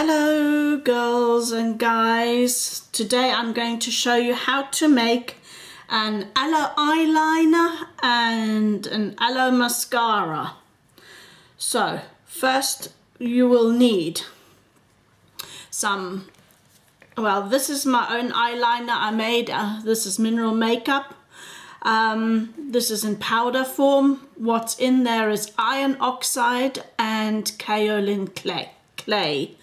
Hello girls and guys, today I'm going to show you how to make an aloe eyeliner and an aloe mascara. So first you will need some, well, this is my own eyeliner I made. This is mineral makeup. This is in powder form. What's in there is iron oxide and kaolin clay.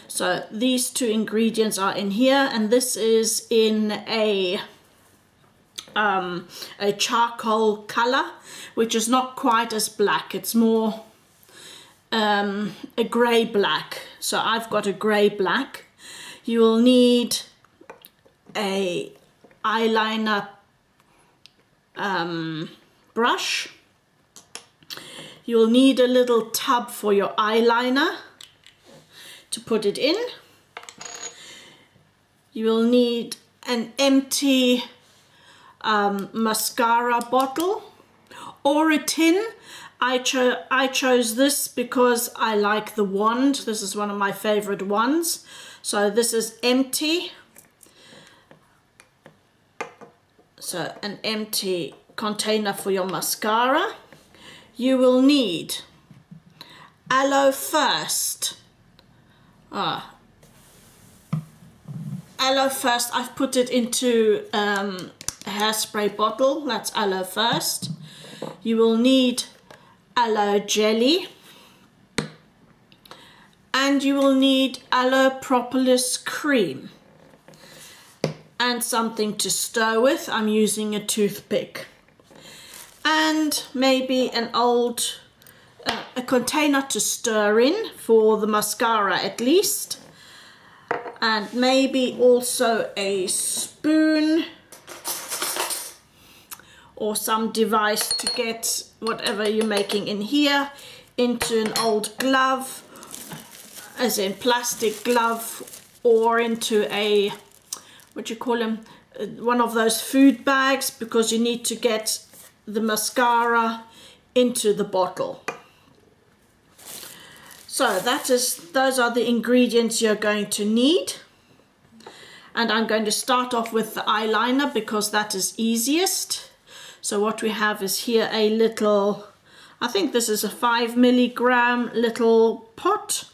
So these two ingredients are in here, and this is in a charcoal color, which is not quite as black. It's more a gray black. So I've got a gray black. You will need a eyeliner brush. You'll need a little tub for your eyeliner to put it in. You will need an empty mascara bottle or a tin. I chose this because I like the wand. This is one of my favorite ones. So this is empty. So an empty container for your mascara. You will need aloe first. Aloe first, I've put it into a hairspray bottle. That's aloe first. You will need aloe jelly. And you will need aloe propolis cream. And something to stir with. I'm using a toothpick. And maybe an old a container to stir in for the mascara at least, and maybe also a spoon or some device to get whatever you're making in here into an old glove, as in plastic glove, or into a, what you call them, one of those food bags, because you need to get the mascara into the bottle. So those are the ingredients you're going to need. And I'm going to start off with the eyeliner because that is easiest. So what we have is here a little, I think this is a 5 milligram little pot.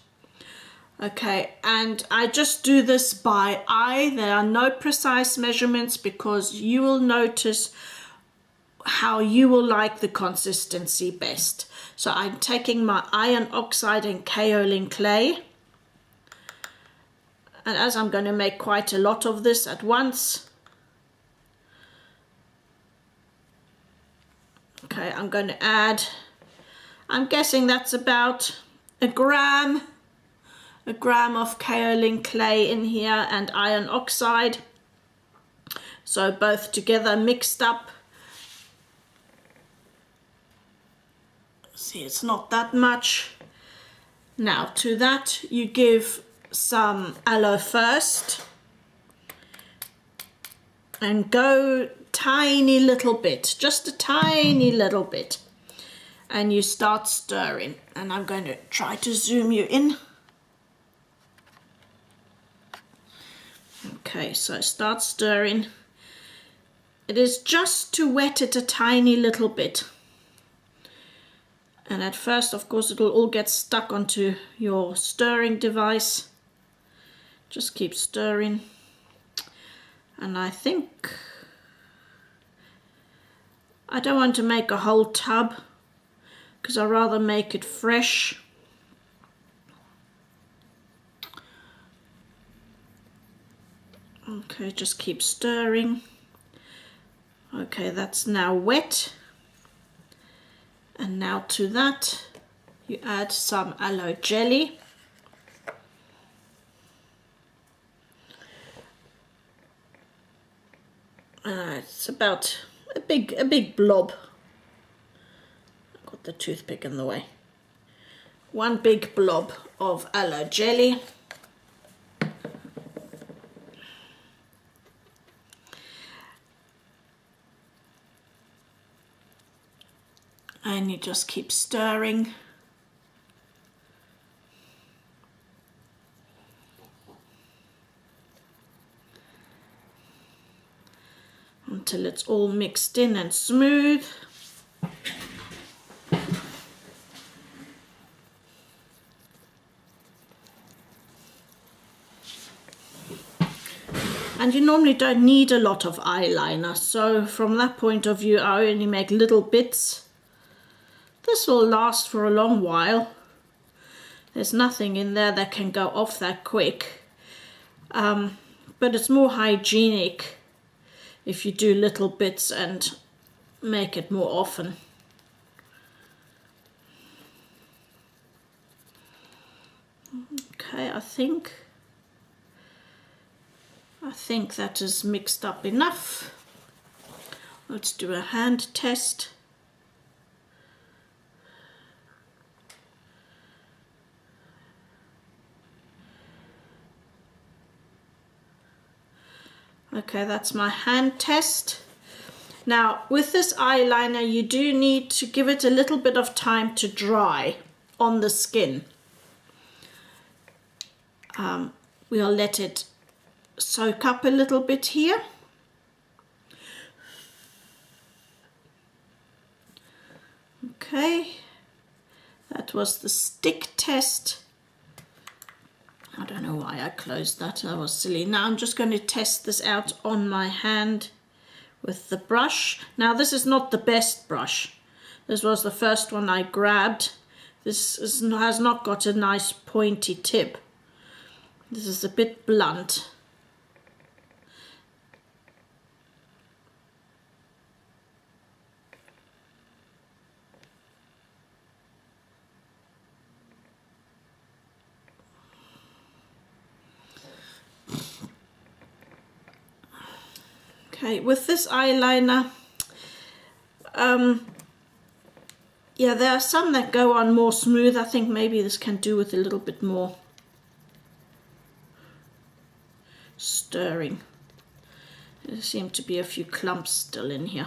Okay, and I just do this by eye. There are no precise measurements because you will notice how you will like the consistency best. So I'm taking my iron oxide and kaolin clay, and as I'm going to make quite a lot of this at once, okay, I'm going to add, I'm guessing that's about a gram of kaolin clay in here and iron oxide, so both together mixed up. See, it's not that much. Now to that you give some aloe first and go tiny little bit, just a tiny little bit, and you start stirring. And I'm going to try to zoom you in. Okay, so start stirring. It is just to wet it a tiny little bit. And at first, of course, it'll all get stuck onto your stirring device. Just keep stirring. And I think I don't want to make a whole tub because I'd rather make it fresh. Okay, just keep stirring. Okay, that's now wet. And now to that you add some aloe jelly. It's about a big blob. I've got the toothpick in the way. One big blob of aloe jelly. And you just keep stirring. until it's all mixed in and smooth. And you normally don't need a lot of eyeliner, so from that point of view I only make little bits. This will last for a long while. There's nothing in there that can go off that quick, but it's more hygienic if you do little bits and make it more often. Okay, I think that is mixed up enough. Let's do a hand test. Okay, that's my hand test. Now with this eyeliner you do need to give it a little bit of time to dry on the skin. We'll let it soak up a little bit here. Okay, that was the stick test. I don't know why I closed that, I was silly. Now I'm just going to test this out on my hand with the brush. Now this is not the best brush. This was the first one I grabbed. This has not got a nice pointy tip. This is a bit blunt. Okay, with this eyeliner, yeah, there are some that go on more smooth. I think maybe this can do with a little bit more stirring. There seem to be a few clumps still in here.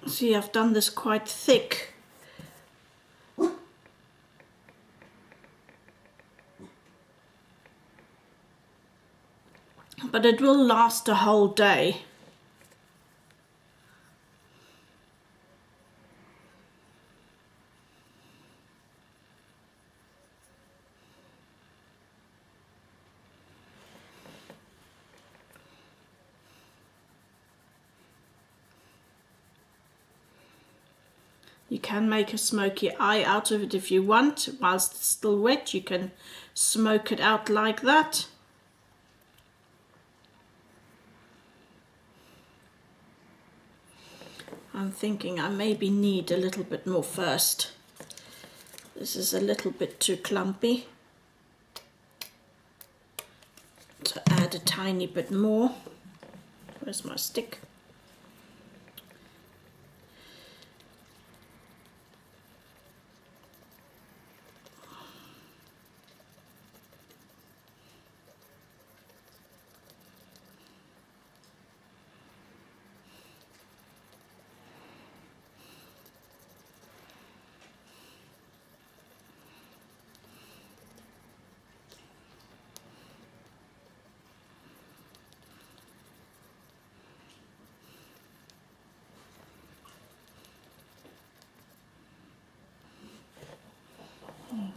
See, I've done this quite thick. But it will last a whole day. You can make a smoky eye out of it if you want. Whilst it's still wet, you can smoke it out like that. I'm thinking I maybe need a little bit more first. This is a little bit too clumpy. So add a tiny bit more. Where's my stick?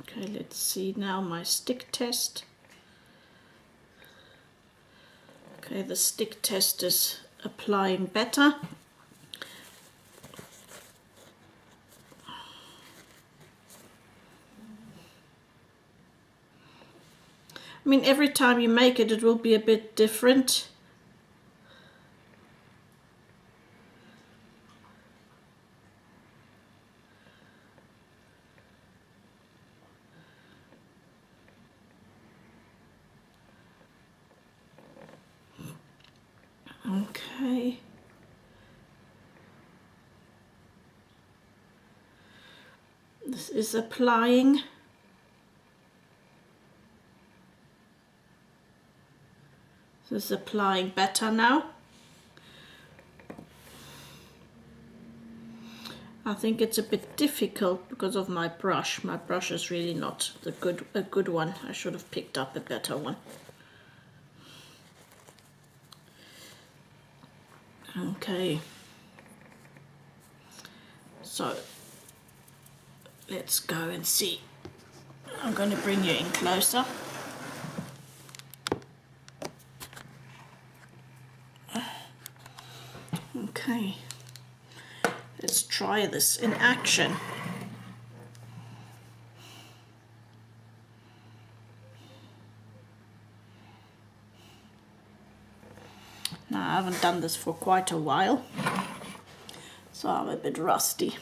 Okay, let's see now my stick test. Okay, the stick test is applying better. I mean, every time you make it, it will be a bit different. Okay. This is applying. This is applying better now. I think it's a bit difficult because of my brush. My brush is really not a good one. I should have picked up a better one. Okay. So let's go and see. I'm going to bring you in closer. Okay. Let's try this in action. Now, I haven't done this for quite a while, so I'm a bit rusty.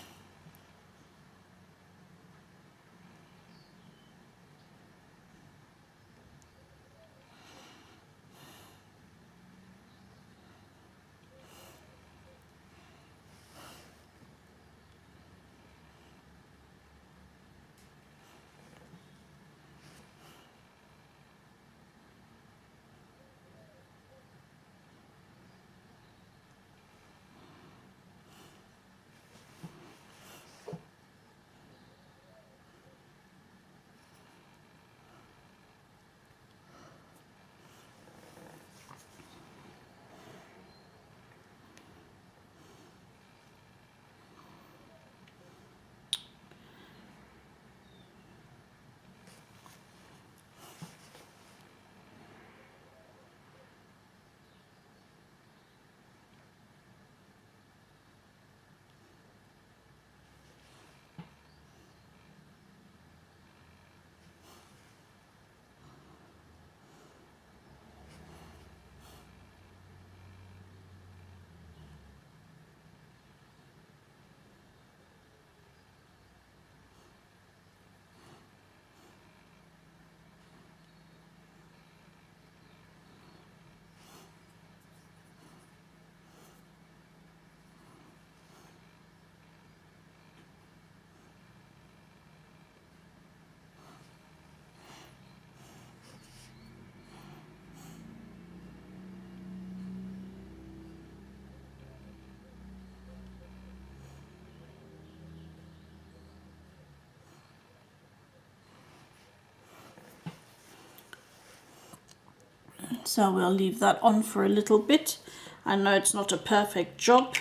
So we'll leave that on for a little bit. I know it's not a perfect job.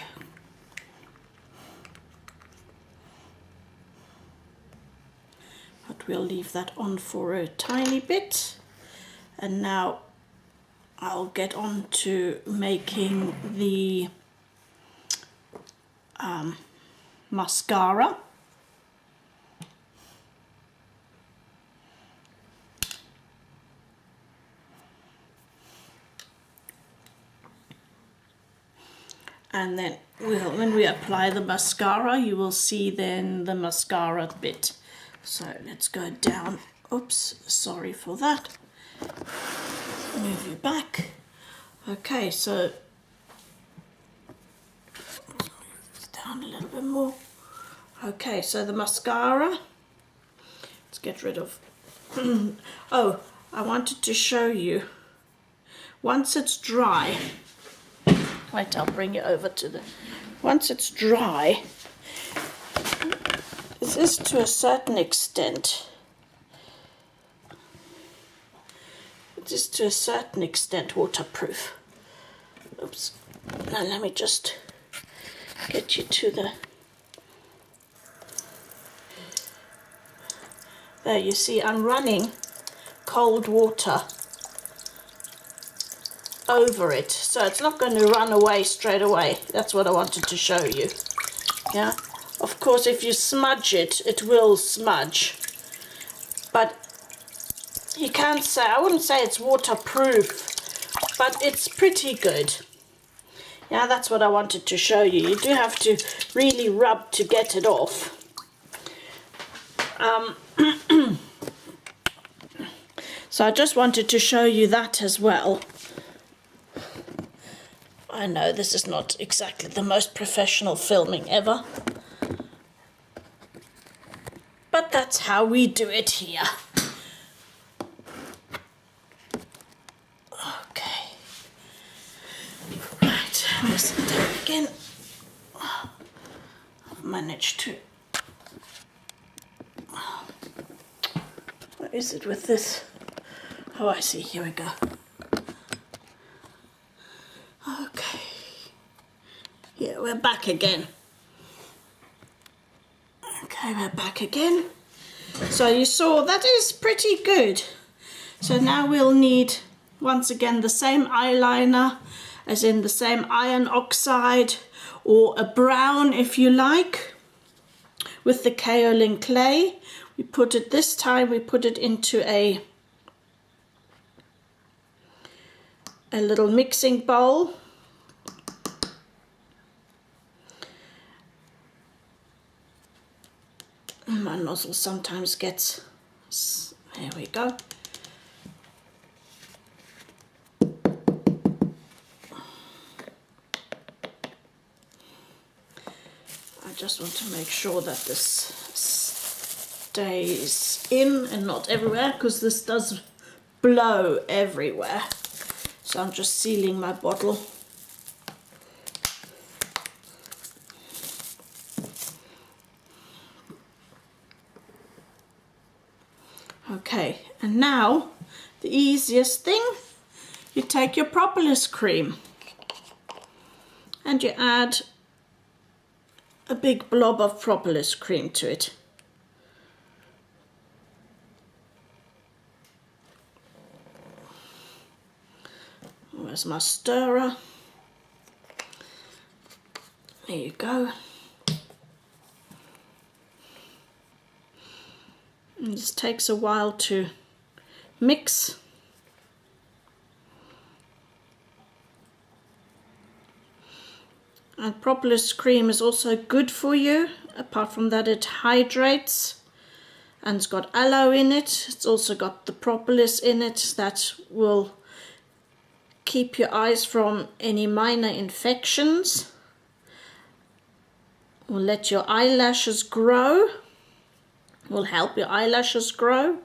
But we'll leave that on for a tiny bit. And now I'll get on to making the mascara. And then when we apply the mascara, you will see then the mascara bit. So let's go down. Oops, sorry for that. Move you back. Okay, so down a little bit more. Okay, so the mascara. Let's get rid of. Oh, I wanted to show you. Once it's dry. Wait, I'll bring you over to the... Once it's dry, this is to a certain extent. It is to a certain extent waterproof. Oops. Now let me just get you to the... There, you see, I'm running cold water over it, so it's not going to run away straight away. That's what I wanted to show you. Yeah, of course if you smudge it, it will smudge, but you can't say, I wouldn't say it's waterproof, but it's pretty good. Yeah, that's what I wanted to show you. You do have to really rub to get it off. So I just wanted to show you that as well. I know this is not exactly the most professional filming ever. but that's how we do it here. Okay. Right, let's sit down again. I've managed to... What is it with this? Oh, I see. Here we go. Okay. Here, we're back again. Okay, we're back again. So you saw that is pretty good. So now we'll need, once again, the same eyeliner, as in the same iron oxide, or a brown if you like, with the Kaolin Clay. We put it, this time we put it into a little mixing bowl. My nozzle sometimes gets, there we go. I just want to make sure that this stays in and not everywhere, because this does blow everywhere. So I'm just sealing my bottle. Okay, and now the easiest thing, you take your Propolis cream and you add a big blob of Propolis cream to it. Where's my stirrer? There you go. And this takes a while to mix. And Propolis cream is also good for you. Apart from that, it hydrates, and it's got aloe in it. It's also got the propolis in it that will keep your eyes from any minor infections. Will let your eyelashes grow. Will help your eyelashes grow,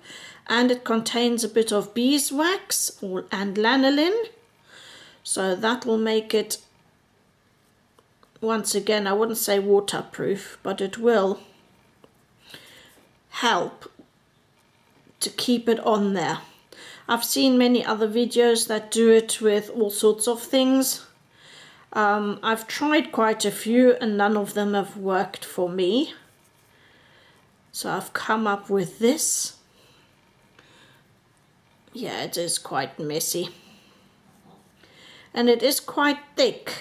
and it contains a bit of beeswax and lanolin, so that will make it, once again, I wouldn't say waterproof, but it will help to keep it on there. I've seen many other videos that do it with all sorts of things. I've tried quite a few and none of them have worked for me. So I've come up with this. Yeah, it is quite messy. And it is quite thick.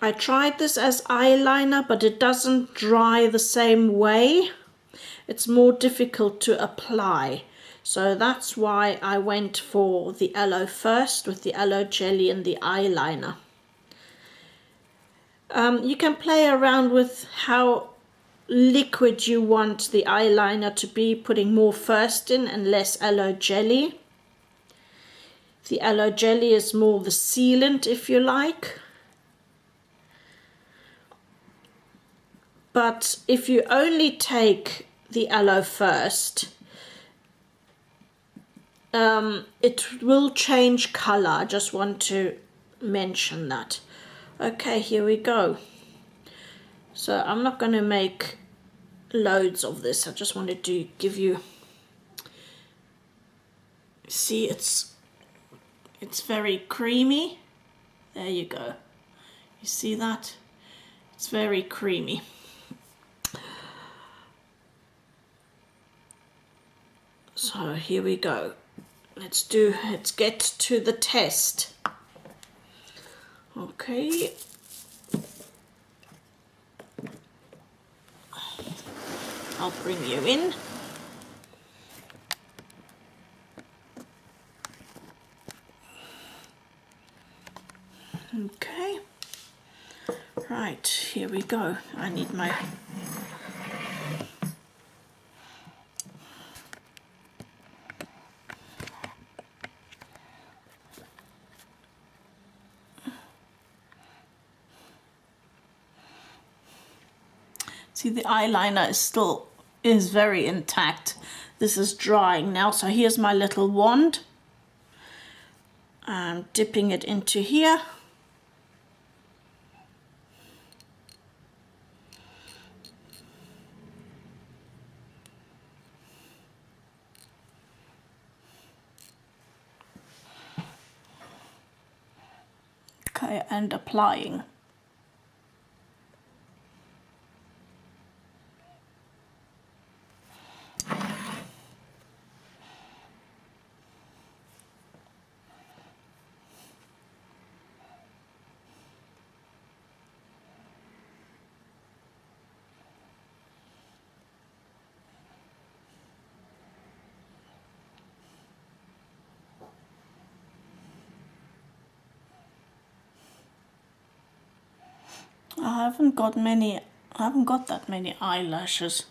I tried this as eyeliner, but it doesn't dry the same way. It's more difficult to apply. So that's why I went for the aloe first with the aloe jelly and the eyeliner. You can play around with how liquid you want the eyeliner to be, putting more first in and less aloe jelly. The aloe jelly is more the sealant, if you like. But if you only take the aloe first, it will change color. I just want to mention that. Okay, here we go. So I'm not going to make loads of this. I just wanted to give you, see, it's very creamy. There you go. You see that? It's very creamy. So here we go. Let's get to the test. Okay. I'll bring you in. Okay. Right, here we go. I need my See, the eyeliner is very intact. This is drying now, so here's my little wand. I'm dipping it into here. Okay, and applying. I haven't got that many eyelashes.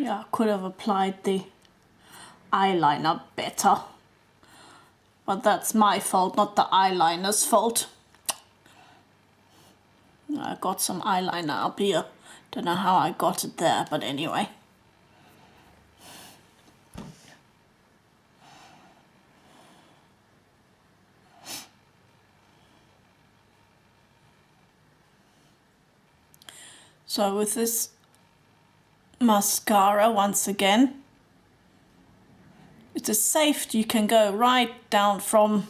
Yeah, I could have applied the eyeliner better. But that's my fault, not the eyeliner's fault. I got some eyeliner up here. Don't know how I got it there, but anyway. So with this mascara, once again, it is safe. You can go right down from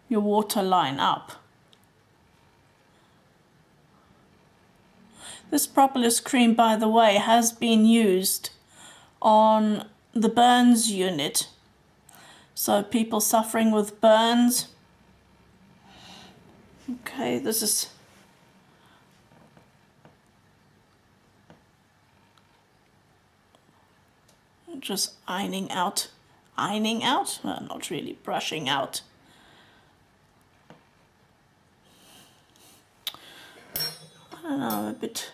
your waterline up. This Propolis cream, by the way, has been used on the burns unit. So people suffering with burns. Okay, this is just ironing out, well, not really, brushing out. I don't know, I'm a bit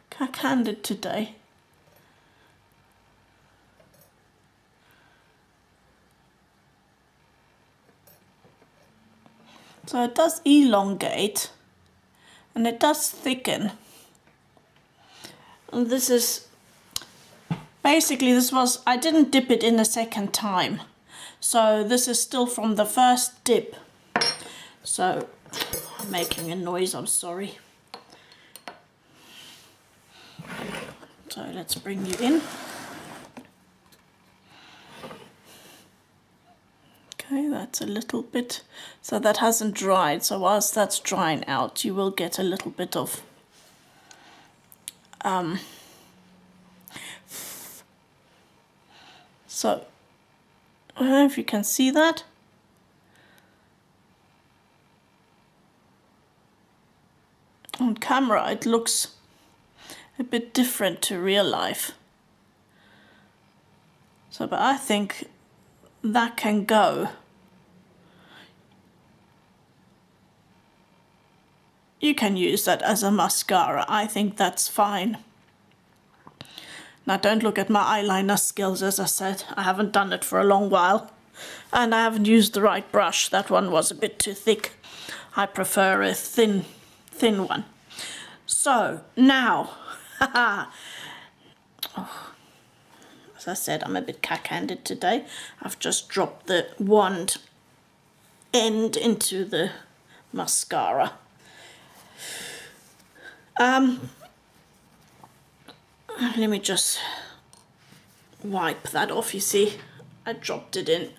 cack-handed today. So it does elongate and it does thicken. And this is basically, I didn't dip it in a second time. So this is still from the first dip. So I'm making a noise, I'm sorry. So let's bring you in. Okay, that's a little bit, so that hasn't dried. So whilst that's drying out, you will get a little bit of so I don't know if you can see that. On camera it looks a bit different to real life. So, but I think that can go. You can use that as a mascara. I think that's fine. Now don't look at my eyeliner skills, as I said. I haven't done it for a long while. And I haven't used the right brush. That one was a bit too thick. I prefer a thin one. So now, oh, As I said, I'm a bit cack-handed today. I've just dropped the wand end into the mascara. Let me just wipe that off. You see, I dropped it in.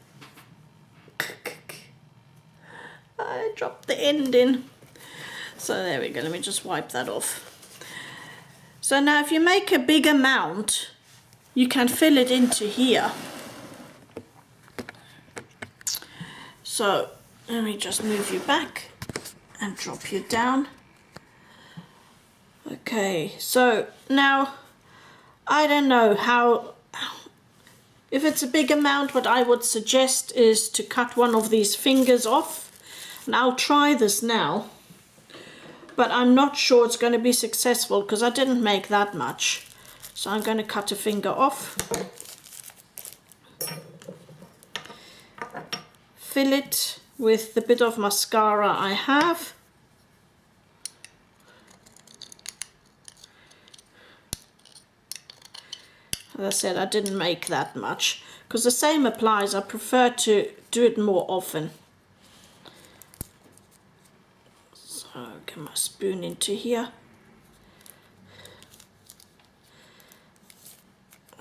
I dropped the end in. So there we go, let me just wipe that off. So now if you make a big amount, you can fill it into here. So let me just move you back and drop you down. Okay, so now I don't know how, if it's a big amount, what I would suggest is to cut one of these fingers off. And I'll try this now, but I'm not sure it's going to be successful because I didn't make that much. So I'm going to cut a finger off, fill it with the bit of mascara I have. As I said, I didn't make that much because the same applies. I prefer to do it more often. So get my spoon into here,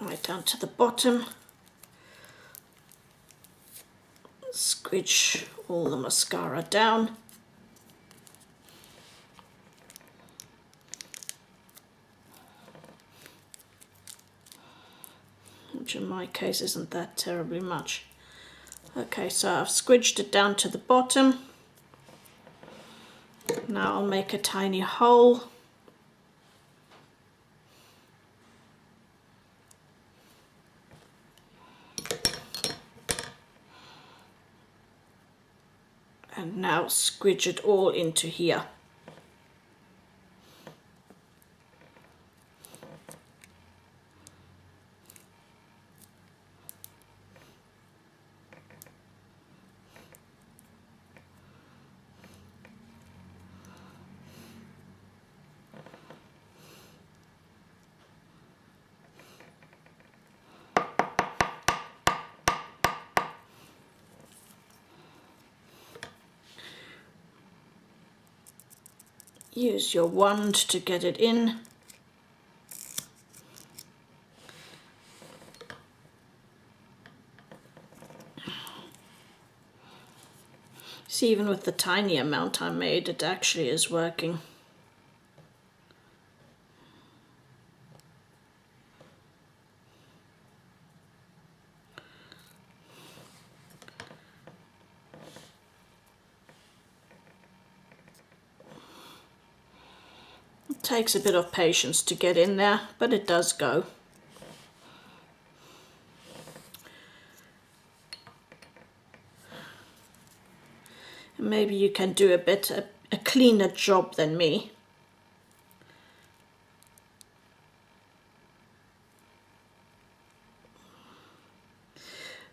right down to the bottom, squidge all the mascara down. Which in my case isn't that terribly much. Okay, so I've squidged it down to the bottom. Now I'll make a tiny hole. And now squidge it all into here. Use your wand to get it in. See, even with the tiny amount I made, it actually is working. Takes a bit of patience to get in there, but it does go. And maybe you can do a cleaner job than me.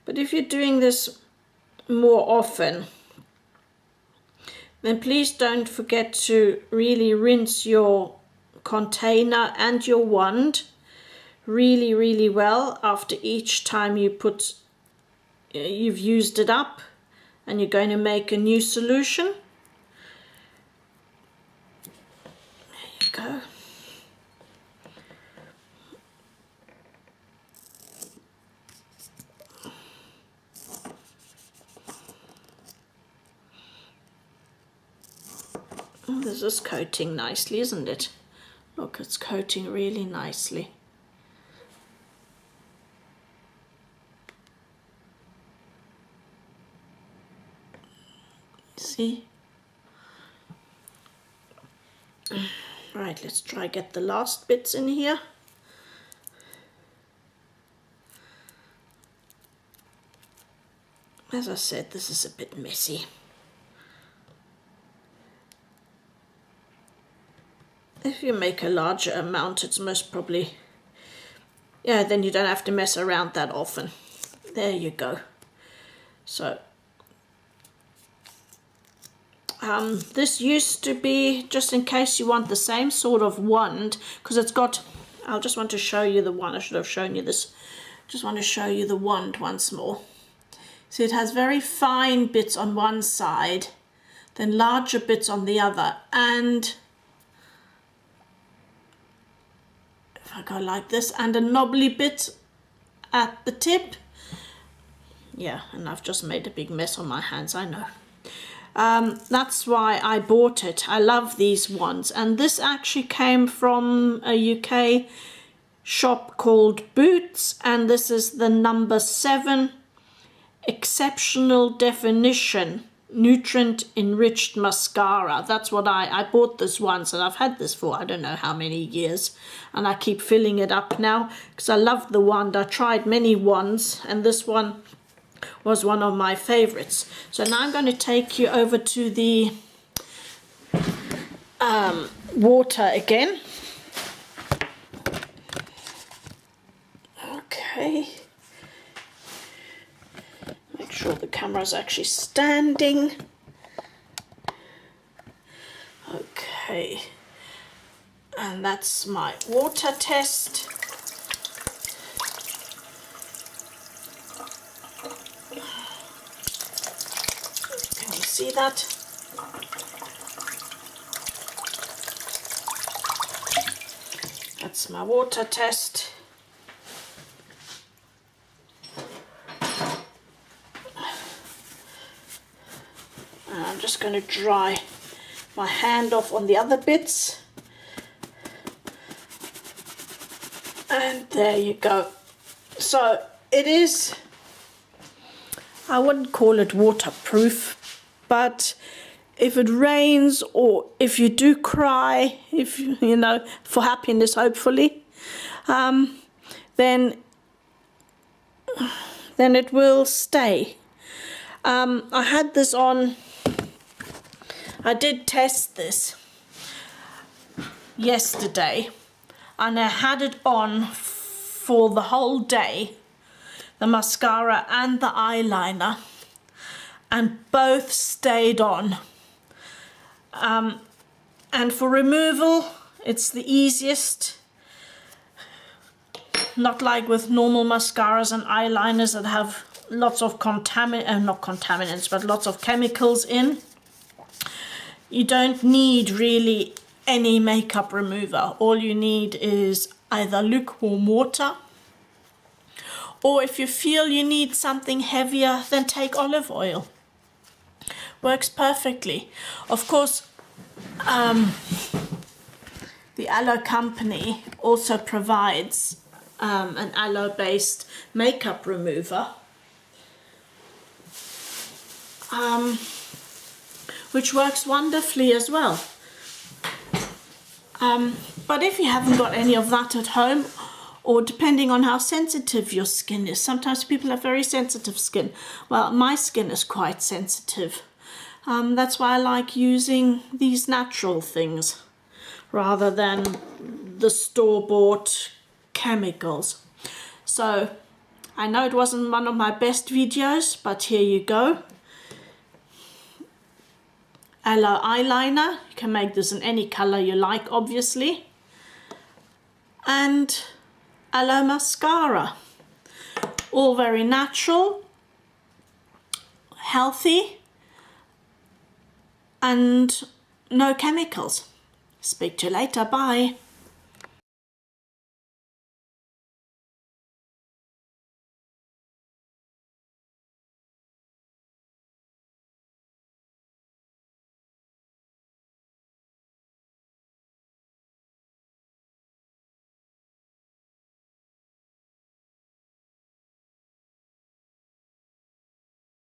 But if you're doing this more often, then please don't forget to really rinse your container and your wand really well after each time you've used it up and you're going to make a new solution. There you go. Oh, this is coating nicely, isn't it? Look, it's coating really nicely. See? Right, let's try get the last bits in here. As I said, this is a bit messy. If you make a larger amount, it's most probably, yeah, then you don't have to mess around that often. There you go. So, this used to be, just in case you want the same sort of wand, because it's got, I just want to show you the one, I should have shown you this Just want to show you the wand once more. So it has very fine bits on one side, then larger bits on the other, and if I go like this, and a knobbly bit at the tip. Yeah, and I've just made a big mess on my hands, I know. That's why I bought it. I love these ones, and this actually came from a UK shop called Boots, and this is the number 7 Exceptional Definition Nutrient Enriched Mascara. That's what I bought this once, and I've had this for I don't know how many years, and I keep filling it up now because I love the wand. I tried many wands, and this one was one of my favorites. So now I'm going to take you over to the water again. Okay, make sure the camera's actually standing. Okay, and that's my water test. Can you see that? That's my water test. And I'm just going to dry my hand off on the other bits. And there you go. So it is, I wouldn't call it waterproof, but if it rains or if you do cry, if you know, for happiness hopefully, then it will stay. I had this on, I did test this yesterday, and I had it on for the whole day, the mascara and the eyeliner, and both stayed on. And for removal, it's the easiest. Not like with normal mascaras and eyeliners that have lots of not contaminants, but lots of chemicals in. You don't need really any makeup remover. All you need is either lukewarm water, or if you feel you need something heavier, then take olive oil. Works perfectly. Of course, the Aloe company also provides an aloe based makeup remover, which works wonderfully as well. But if you haven't got any of that at home, or depending on how sensitive your skin is, sometimes people have very sensitive skin. Well, my skin is quite sensitive. That's why I like using these natural things rather than the store-bought chemicals. So I know it wasn't one of my best videos, but here you go. Aloe eyeliner, you can make this in any color you like, obviously. And aloe mascara, all very natural, healthy, and no chemicals. Speak to you later, bye.